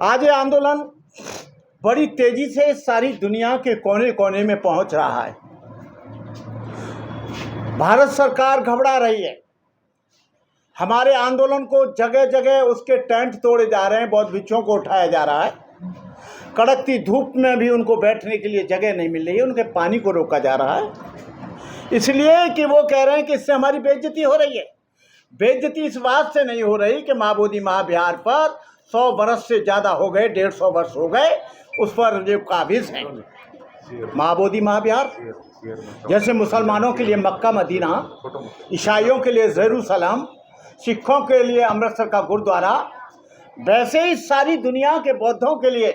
आज ये आंदोलन बड़ी तेजी से सारी दुनिया के कोने कोने में पहुंच रहा है। भारत सरकार घबरा रही है। हमारे आंदोलन को जगह जगह उसके टेंट तोड़े जा रहे हैं, बौद्ध भिक्षुओं को उठाया जा रहा है। कड़कती धूप में भी उनको बैठने के लिए जगह नहीं मिल रही है, उनके पानी को रोका जा रहा है, इसलिए कि वो कह रहे हैं कि इससे हमारी बेइज्जती हो रही है। बेइज्जती इस बात से नहीं हो रही कि माँ बोधी महाविहार पर 100 बरस से ज़्यादा हो गए, 150 वर्ष हो गए, उस पर जो काबिज हैं। माँ बोधी महाविहार जैसे मुसलमानों के लिए मक्का मदीना, ईसाइयों के लिए जेरूसलम, सिखों के लिए अमृतसर का गुरुद्वारा, वैसे ही सारी दुनिया के बौद्धों के लिए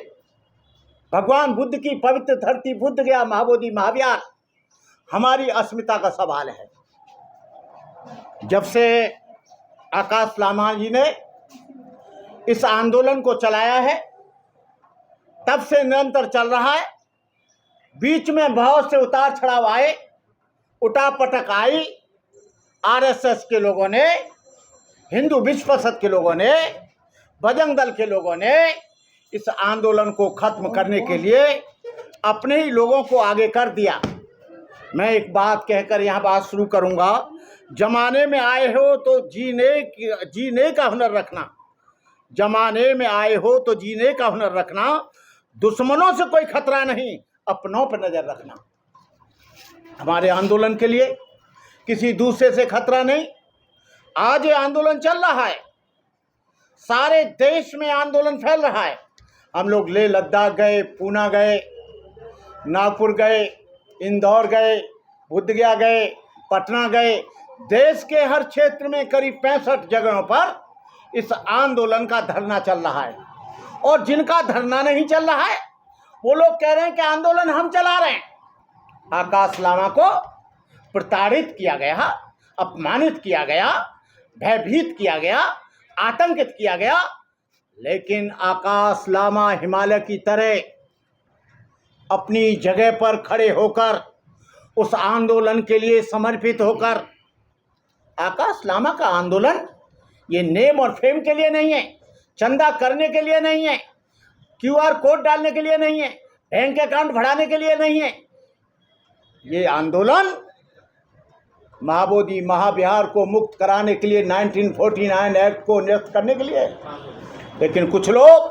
भगवान बुद्ध की पवित्र धरती बुद्ध गया महाबोधि महाविहार हमारी अस्मिता का सवाल है। जब से आकाश लामा जी ने इस आंदोलन को चलाया है तब से निरंतर चल रहा है। बीच में बहुत से उतार चढ़ाव आए, उठापटक आई। आरएसएस के लोगों ने, हिंदू विश्व परिषद के लोगों ने, बजरंग दल के लोगों ने इस आंदोलन को खत्म करने के लिए अपने ही लोगों को आगे कर दिया। मैं एक बात कहकर यहाँ बात शुरू करूँगा। जमाने में आए हो तो जीने का हुनर रखना। जमाने में आए हो तो जीने का हुनर रखना। दुश्मनों से कोई खतरा नहीं, अपनों पर नजर रखना। हमारे आंदोलन के लिए किसी दूसरे से खतरा नहीं। आज ये आंदोलन चल रहा है, सारे देश में आंदोलन फैल रहा है। हम लोग लेह लद्दाख गए, पूना गए, नागपुर गए, इंदौर गए, बोधगया गए, पटना गए। देश के हर क्षेत्र में करीब 65 जगहों पर इस आंदोलन का धरना चल रहा है। और जिनका धरना नहीं चल रहा है वो लोग कह रहे हैं कि आंदोलन हम चला रहे हैं। आकाश लामा को प्रताड़ित किया गया, अपमानित किया गया, भयभीत किया गया, आतंकित किया गया, लेकिन आकाश लामा हिमालय की तरह अपनी जगह पर खड़े होकर उस आंदोलन के लिए समर्पित होकर, आकाश लामा का आंदोलन ये नेम और फेम के लिए नहीं है, चंदा करने के लिए नहीं है, क्यूआर कोड डालने के लिए नहीं है, बैंक अकाउंट बढ़ाने के लिए नहीं है। ये आंदोलन महाबोधि महाविहार को मुक्त कराने के लिए 1949 एक्ट को निरस्त करने के लिए है। लेकिन कुछ लोग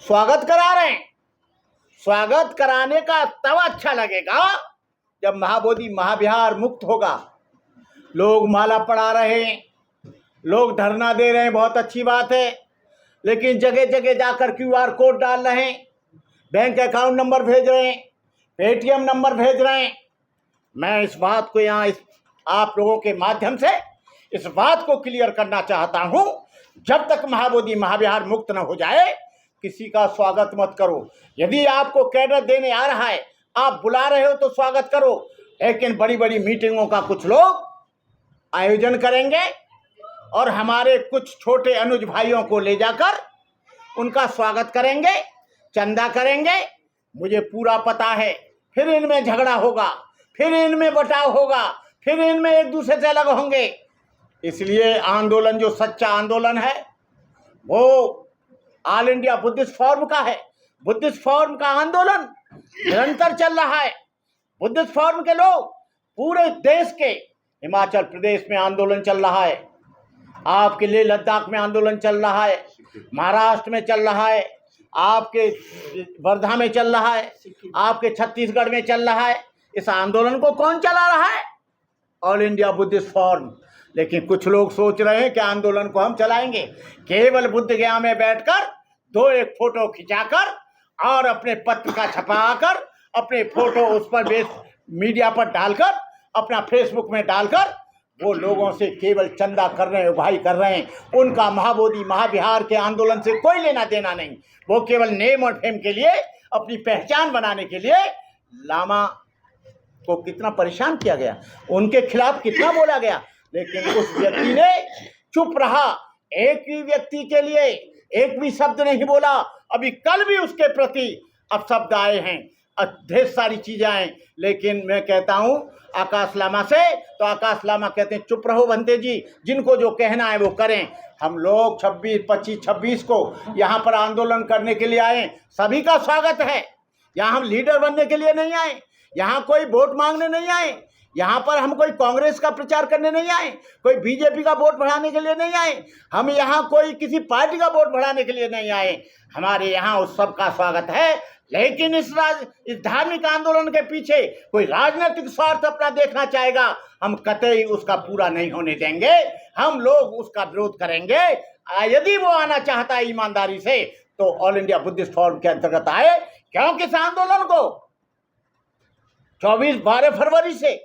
स्वागत करा रहे हैं। स्वागत कराने का तब अच्छा लगेगा जब महाबोधि महाविहार मुक्त होगा। लोग माला पढ़ा रहे हैं, लोग धरना दे रहे हैं, बहुत अच्छी बात है, लेकिन जगह जगह जाकर क्यूआर कोड डाल रहे हैं, बैंक अकाउंट नंबर भेज रहे हैं, पेटीएम नंबर भेज रहे हैं। मैं इस बात को यहाँ आप लोगों के माध्यम से इस बात को क्लियर करना चाहता हूँ, जब तक महाबोधि महाविहार मुक्त न हो जाए किसी का स्वागत मत करो। यदि आपको कैडर देने आ रहा है, आप बुला रहे हो तो स्वागत करो, लेकिन बड़ी बड़ी मीटिंगों का कुछ लोग आयोजन करेंगे और हमारे कुछ छोटे अनुज भाइयों को ले जाकर उनका स्वागत करेंगे, चंदा करेंगे। मुझे पूरा पता है, फिर इनमें झगड़ा होगा, फिर इनमें बटाव होगा, फिर इनमें एक दूसरे से अलग होंगे। इसलिए आंदोलन जो सच्चा आंदोलन है वो ऑल इंडिया बुद्धिस्ट फोरम का है। बुद्धिस्ट फोरम का आंदोलन निरंतर चल रहा है। बुद्धिस्ट फोरम के लोग पूरे देश के, हिमाचल प्रदेश में आंदोलन चल रहा है, आपके लिए लद्दाख में आंदोलन चल रहा है, महाराष्ट्र में चल रहा है, आपके वर्धा में चल रहा है, आपके छत्तीसगढ़ में चल रहा है। इस आंदोलन को कौन चला रहा है? All India Buddhist forum. लेकिन कुछ लोग सोच रहे हैं कि आंदोलन को हम चलाएंगे, केवल बुद्ध गया में बैठकर 2-1 फोटो खिंचाकर और अपने पत्र का छपाकर अपने फोटो उस पर मीडिया पर डालकर, अपना फेसबुक में डालकर वो लोगों से केवल चंदा कर रहे हैं, भाई कर रहे हैं। उनका महाबोधि महाविहार के आंदोलन से कोई लेना देना नहीं। वो केवल नेम और फेम के लिए, अपनी पहचान बनाने के लिए लामा को कितना परेशान किया गया, उनके खिलाफ कितना बोला गया, लेकिन उस व्यक्ति ने चुप रहा। एक भी व्यक्ति के लिए एक भी शब्द नहीं बोला। अभी कल भी उसके प्रति अपशब्द आए हैं। ढेर सारी चीज़ें आए, लेकिन मैं कहता हूँ आकाश लामा से, तो आकाश लामा कहते हैं चुप रहो बंते जी, जिनको जो कहना है वो करें। हम लोग 26, 25, 26 को यहाँ पर आंदोलन करने के लिए आए, सभी का स्वागत है। यहाँ हम लीडर बनने के लिए नहीं आए, यहाँ कोई वोट मांगने नहीं आए, यहाँ पर हम कोई कांग्रेस का प्रचार करने नहीं आए, कोई बीजेपी का वोट बढ़ाने के लिए नहीं आए, हम यहाँ कोई किसी पार्टी का वोट बढ़ाने के लिए नहीं आए। हमारे यहाँ उस सब का स्वागत है, लेकिन इस धार्मिक आंदोलन के पीछे कोई राजनीतिक स्वार्थ अपना देखना चाहेगा, हम कतई उसका पूरा नहीं होने देंगे। हम लोग उसका विरोध करेंगे। यदि वो आना चाहता है ईमानदारी से तो ऑल इंडिया बुद्धिस्ट फोरम के अंतर्गत आए, क्योंकि इस आंदोलन को 12 फरवरी से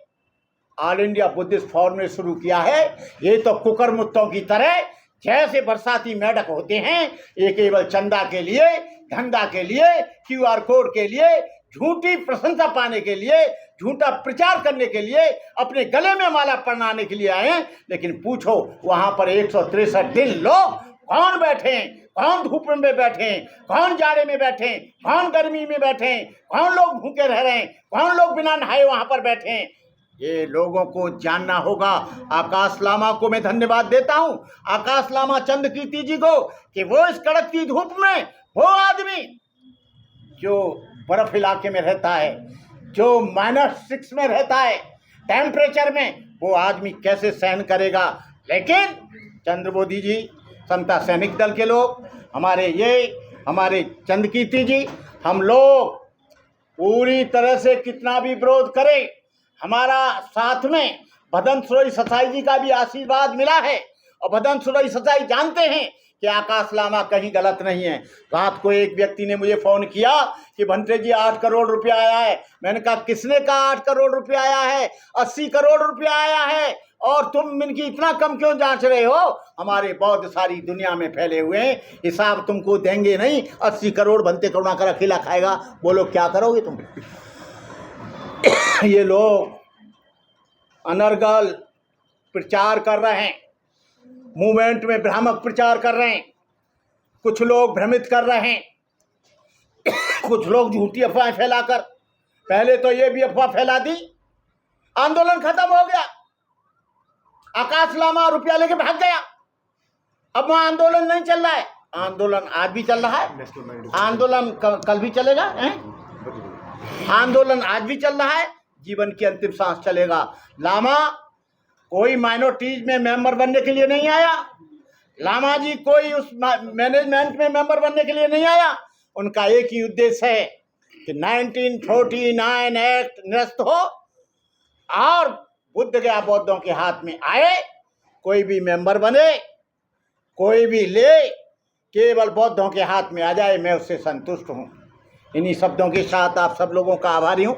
ऑल इंडिया बुद्धिस्ट फोरम ने शुरू किया है। ये तो कुकर मुत्तों की तरह जैसे बरसाती मेढक होते हैं, ये केवल चंदा के लिए, धंधा के लिए, QR कोड के लिए, झूठी प्रशंसा पाने के लिए, झूठा प्रचार करने के लिए, अपने गले में माला पहनाने के लिए आए। लेकिन पूछो वहां पर 163 दिन लोग कौन बैठे, कौन धूप में बैठे, कौन जाड़े में बैठे, कौन गर्मी में बैठे, कौन लोग भूखे रह रहे हैं, कौन लोग बिना नहाए वहां पर बैठे। ये लोगों को जानना होगा। आकाश लामा को मैं धन्यवाद देता हूं, आकाश लामा चंद्रकीर्ति जी को, कि वो इस कड़कती धूप में, वो आदमी जो बर्फ इलाके में रहता है, जो -6 में रहता है टेम्परेचर में, वो आदमी कैसे सहन करेगा। लेकिन चंद्रबोधी जी, समता सैनिक दल के लोग, हमारे चंद्रकीर्ति जी, हम लोग पूरी तरह से कितना भी विरोध करें, हमारा साथ में भदन सुरई ससाई जी का भी आशीर्वाद मिला है, और भदन सुरई ससाई जानते हैं कि आकाश लामा कहीं गलत नहीं है। रात को एक व्यक्ति ने मुझे फ़ोन किया कि भंटे जी 8 करोड़ रुपया आया है। मैंने कहा किसने कहा 8 करोड़ रुपया आया है? 80 करोड़ रुपया आया है, और तुम इनकी इतना कम क्यों जांच रहे हो? हमारे बौद्ध सारी दुनिया में फैले हुए हैं, हिसाब तुमको देंगे नहीं। 80 करोड़ बनते करुणाकर अकेला खाएगा, बोलो क्या करोगे तुम? ये लोग अनर्गल प्रचार कर रहे हैं, मूवमेंट में भ्रामक प्रचार कर रहे हैं, कुछ लोग भ्रमित कर रहे हैं, कुछ लोग झूठी अफवाहें फैलाकर, पहले तो ये भी अफवाह फैला दी, आंदोलन खत्म हो गया, आकाश लामा रुपया लेके भाग गया, अब वहां आंदोलन नहीं चल रहा है। आंदोलन आज भी चल रहा है, आंदोलन कल भी चलेगा, आंदोलन आज भी चल रहा है, जीवन की अंतिम सांस चलेगा। लामा कोई माइनॉरिटीज में मेंबर बनने के लिए नहीं आया, लामा जी कोई उस मैनेजमेंट में मेंबर बनने के लिए नहीं आया। उनका एक ही उद्देश्य है कि 1949 एक्ट निरस्त हो और बुद्ध गया बौद्धों के हाथ में आए, कोई भी मेंबर बने, कोई भी ले, केवल बौद्धों के हाथ में आ जाए, मैं उससे संतुष्ट हूँ। इन्हीं शब्दों के साथ आप सब लोगों का आभारी हूँ।